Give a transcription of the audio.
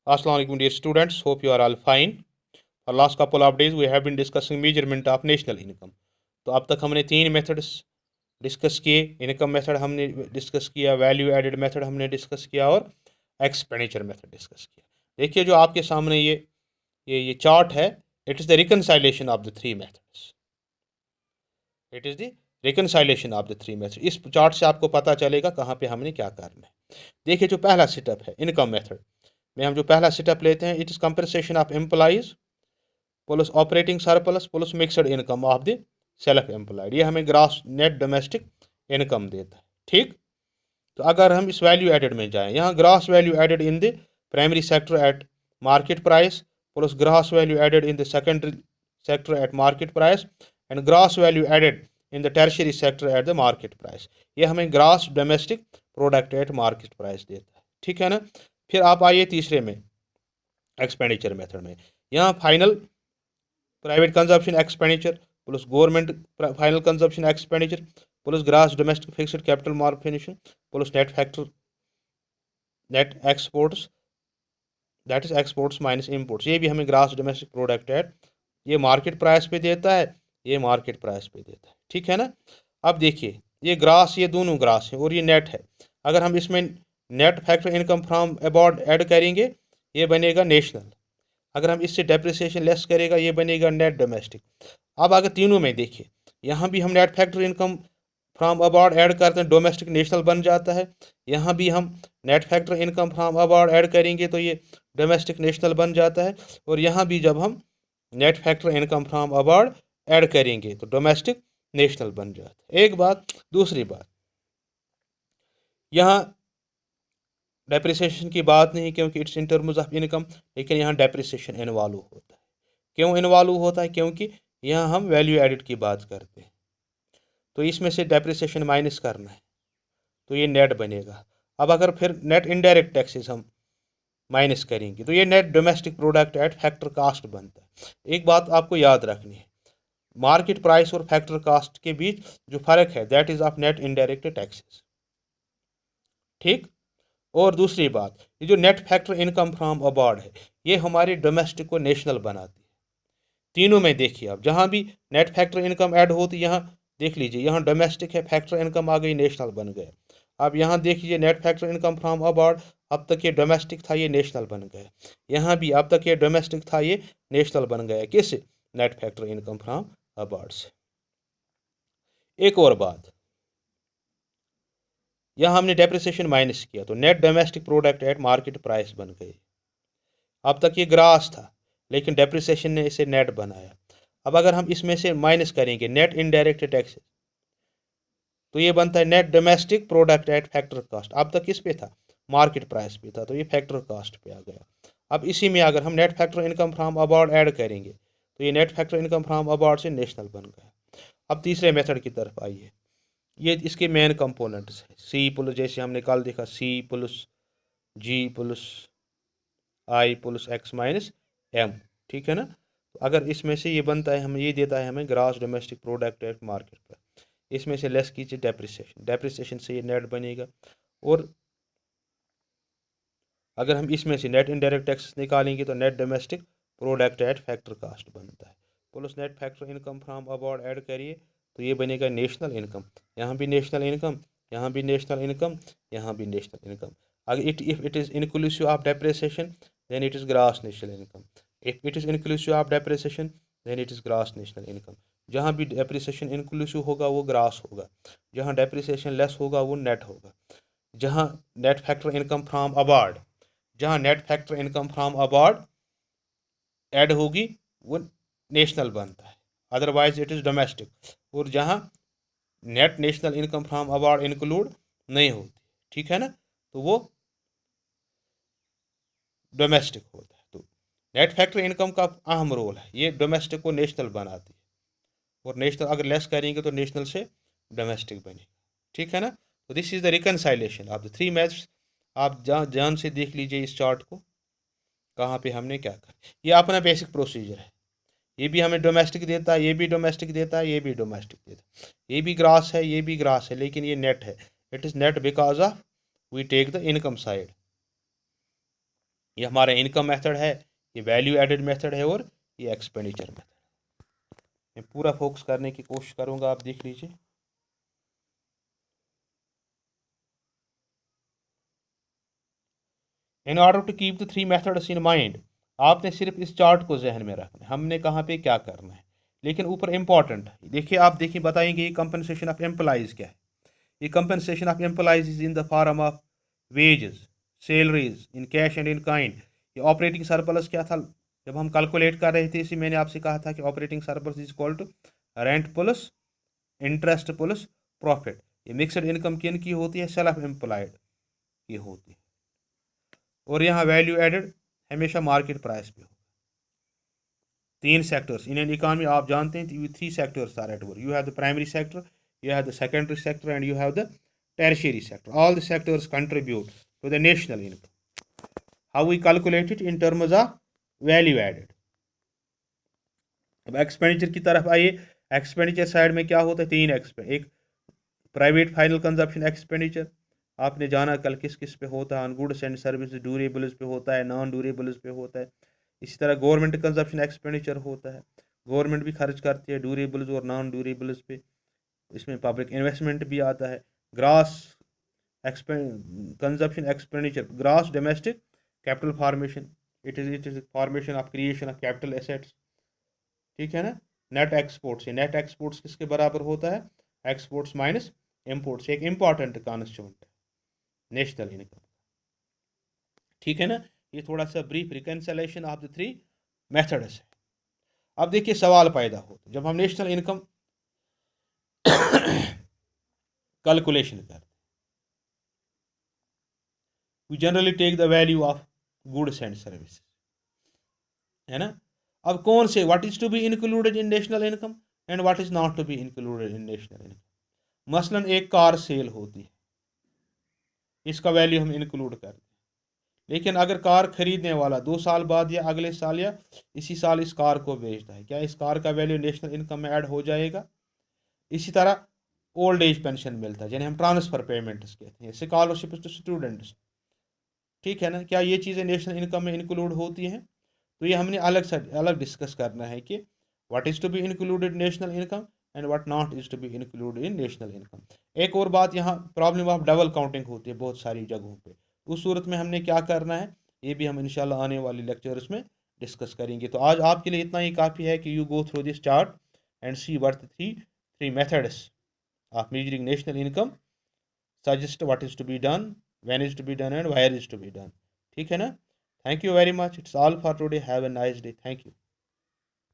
Assalamu alaikum dear students, hope you are all fine. For last couple of days we have been discussing measurement of national income. तो अब तक हमने तीन methods discuss किए। Income method हमने discuss किया, value added method हमने discuss किया और एक्सपेंडिचर मेथड डिस्कस किया। देखिए जो आपके सामने ये चार्ट है, it is the reconciliation of the three methods. It is the reconciliation of the three method. इस चार्ट से आपको पता चलेगा कहाँ पे हमने क्या करना है। देखिए जो पहला सेटअप है इनकम मेथड में, हम जो पहला सेटअप लेते हैं, it is compensation of employees plus operating surplus plus mixed income of the self employed. ये हमें ग्रॉस नेट डोमेस्टिक इनकम देता है। ठीक, तो अगर हम इस वैल्यू एडेड में जाएं, यहाँ gross value added in the primary sector at market price plus gross value added in the secondary sector at market price and gross value added in the tertiary sector at the market price. ये हमें gross domestic product at market price देता है। ठीक है ना। फिर आप आइए तीसरे में, एक्सपेंडिचर मेथड में। यहाँ final private consumption expenditure plus government final consumption expenditure plus gross domestic fixed capital formation plus net factor net exports, that is exports minus imports. ये भी हमें ग्रॉस डोमेस्टिक प्रोडक्ट है, ये मार्केट प्राइस पे देता है, ये मार्केट प्राइस पे देता है। ठीक है ना। अब देखिए ये ग्रास, ये दोनों ग्रास है और ये नेट है। अगर हम इसमें net factor income from abroad add करेंगे, ये बनेगा नेशनल। अगर हम इससे डेप्रिसिएशन लेस करेगा, ये बनेगा नेट डोमेस्टिक। अब अगर तीनों में देखिए, यहाँ भी हम net factor income from abroad add करते हैं, डोमेस्टिक नेशनल बन जाता है। यहाँ भी हम net factor income from abroad add करेंगे तो ये डोमेस्टिक नेशनल बन जाता है। और यहाँ भी जब हम net factor income from abroad add करेंगे तो डोमेस्टिक नेशनल बन जाता है। एक बात। दूसरी बात, यहाँ डेप्रिसिएशन की बात नहीं क्योंकि it's in terms of income, लेकिन यहाँ डेप्रिसिएशन इन्वॉल्व होता है। क्यों इन्वॉल्व होता है? क्योंकि यहाँ हम वैल्यू एडिड की बात करते हैं, तो इसमें से डेप्रिसिएशन माइनस करना है तो ये नेट बनेगा। अब अगर फिर नेट इनडायरेक्ट टैक्सेस हम माइनस करेंगे तो ये net domestic product at factor cost बनता है। एक बात आपको याद रखनी है, मार्केट प्राइस और फैक्टर कास्ट के बीच जो फ़र्क है that is of net indirect taxes. ठीक। और दूसरी बात, ये जो net factor income from abroad है, ये हमारे डोमेस्टिक को नेशनल बनाती है। तीनों में देखिए आप, जहाँ भी नेट फैक्टर इनकम ऐड होती, यहाँ देख लीजिए, यहाँ डोमेस्टिक है, फैक्टर इनकम आ गई, नेशनल बन गया। अब यहाँ देख लीजिए net factor income from about, अब तक ये डोमेस्टिक था, ये नेशनल बन गया। यहाँ भी अब तक ये डोमेस्टिक था, ये नेशनल बन गया। किससे? Net factor income from about से। एक और बात, यहाँ हमने डेप्रिसिएशन माइनस किया तो net domestic product at market price बन गई। अब तक ये ग्रास था, लेकिन डेप्रिसिएशन ने इसे नेट बनाया। अब अगर हम इसमें से माइनस करेंगे नेट इनडायरेक्ट टैक्सेस, तो ये बनता है net domestic product at factor cost. अब तक किस पे था? मार्केट प्राइस पे था, तो ये फैक्टर कास्ट पे आ गया। अब इसी में अगर हम net factor income from abroad add करेंगे तो ये net factor income from about से नेशनल बन गया। अब तीसरे मेथड की तरफ आइए। ये इसके मेन कंपोनेंट्स है, सी प्लस, जैसे हमने कल देखा, सी प्लस जी प्लस आई प्लस एक्स माइनस एम। ठीक है ना। तो अगर इसमें से ये बनता है, हमें ये देता है हमें gross domestic product at market पर। इसमें से लेस कीजिए डेप्रिसिएशन, डेप्रिसिएशन से ये नेट बनेगा। और अगर हम इसमें से नेट इनडायरेक्ट टैक्सेस निकालेंगे तो net domestic product at factor cost बनता है। Plus net factor income from abroad add करिए तो ये बनेगा नेशनल इनकम। यहाँ भी नेशनल इनकम, यहाँ भी नेशनल इनकम, यहाँ भी नेशनल इनकम। अगर if it is inclusive of depreciation then it is gross national income. If it is inclusive of depreciation then it is gross national income. जहाँ भी depreciation inclusive होगा वो gross होगा, जहाँ depreciation less होगा वो net होगा। जहाँ net factor income from abroad, जहाँ net factor income from abroad add होगी वो नेशनल बनता है, अदरवाइज इट इज़ डोमेस्टिक। और जहाँ net national income from about include नहीं होती, ठीक है ना, तो वो डोमेस्टिक होता है। तो नेट फैक्टर इनकम का अहम रोल है, ये डोमेस्टिक को नेशनल बनाती है। और नेशनल अगर लेस करेंगे तो नेशनल से डोमेस्टिक बनेगा। ठीक है ना। तो this is the reconciliation of the three methods. आप जान से देख लीजिए इस चार्ट को, कहाँ पे हमने क्या कर, ये अपना बेसिक प्रोसीजर है। ये भी हमें डोमेस्टिक देता है, ये भी डोमेस्टिक देता है, ये भी डोमेस्टिक देता है, ये भी ग्रास है, ये भी ग्रास है, लेकिन ये नेट है। It is net because of we take the income side. ये हमारा इनकम मेथड है, ये वैल्यू एडेड मेथड है और ये एक्सपेंडिचर मेथड। मैं पूरा फोकस करने की कोशिश करूँगा, आप देख लीजिए। In order to keep the 3 methods in mind, आपने सिर्फ इस चार्ट को जहन में रखना है, हमने कहाँ पे क्या करना है। लेकिन ऊपर इंपॉर्टेंट देखिए, आप देखिए बताएंगे ये कंपनसेशन ऑफ एम्प्लॉइज क्या है। ये compensation of employees is in the form of wages, salaries in cash and in kind. ये ऑपरेटिंग सरप्लस क्या था, जब हम कैलकुलेट कर रहे थे इसी मैंने आपसे कहा था कि operating surplus is equal to rent plus interest plus profit. ये मिक्सड इनकम किन की होती है, सेल्फ एम्प्लॉयड की होती है। और यहाँ वैल्यू एडेड हमेशा मार्केट प्राइस पे हो। 3 सेक्टर्स इन एन इकानमी, आप जानते हैं 3 sectors are at work. You have the primary sector, you have the secondary sector, and you have the tertiary sector. All the sectors contribute to the national income. How we calculate it in terms of value added. अब expenditure की तरफ आइए। Expenditure side में क्या होता है, 3 एक private final consumption expenditure, आपने जाना कल किस किस पे होता है, on goods and service, durables पे होता है, नॉन ड्यूरेबल्स पे होता है। इसी तरह गवर्नमेंट कंजप्शन एक्सपेंडिचर होता है, गवर्नमेंट भी खर्च करती है ड्यूरेबल्स और नॉन ड्यूरेबल्स पे, इसमें पब्लिक इन्वेस्टमेंट भी आता है। Grass consumption expenditure, grass domestic capital formation, it is formation of creation of capital assets, ठीक है ना। नेट एक्सपोर्ट्स, नेट एक्सपोर्ट्स किसके बराबर होता है, एक्सपोर्ट्स माइनस इम्पोर्ट्स, एक इंपॉर्टेंट कॉन्स्टिट्यूएंट है नेशनल इनकम, ठीक है ना। ये थोड़ा सा brief reconciliation of the 3 methods है। अब देखिए सवाल पैदा होता जब हम नेशनल इनकम कैलकुलेशन करते, we generally take the value of goods and services, है ना। अब कौन से, what is to be included in national income and what is not to be included in national income. मसलन एक कार सेल होती है, इसका वैल्यू हम इंक्लूड करते हैं, लेकिन अगर कार खरीदने वाला 2 साल बाद या अगले साल या इसी साल इस कार को बेचता है, क्या इस कार का वैल्यू नेशनल इनकम में ऐड हो जाएगा। इसी तरह ओल्ड एज पेंशन मिलता है जिन्हें हम ट्रांसफर पेमेंट्स कहते हैं, स्कॉलरशिप टू स्टूडेंट्स, ठीक है ना। क्या ये चीज़ें नेशनल इनकम में इंक्लूड होती हैं, तो ये हमने अलग डिस्कस करना है कि what is to be included national income and what not is to be included in national income. एक और बात, यहाँ प्रॉब्लम ऑफ डबल काउंटिंग होती है बहुत सारी जगहों पे, उस सूरत में हमने क्या करना है, ये भी हम इंशाल्लाह आने वाली लेक्चर्स में डिस्कस करेंगे। तो आज आपके लिए इतना ही काफ़ी है कि you go through this chart and see what the three methods of measuring national income, suggest what is to be done, when is to be done, and where is to be done, ठीक है ना। Thank you very much, it's all for today, have a nice day, thank you।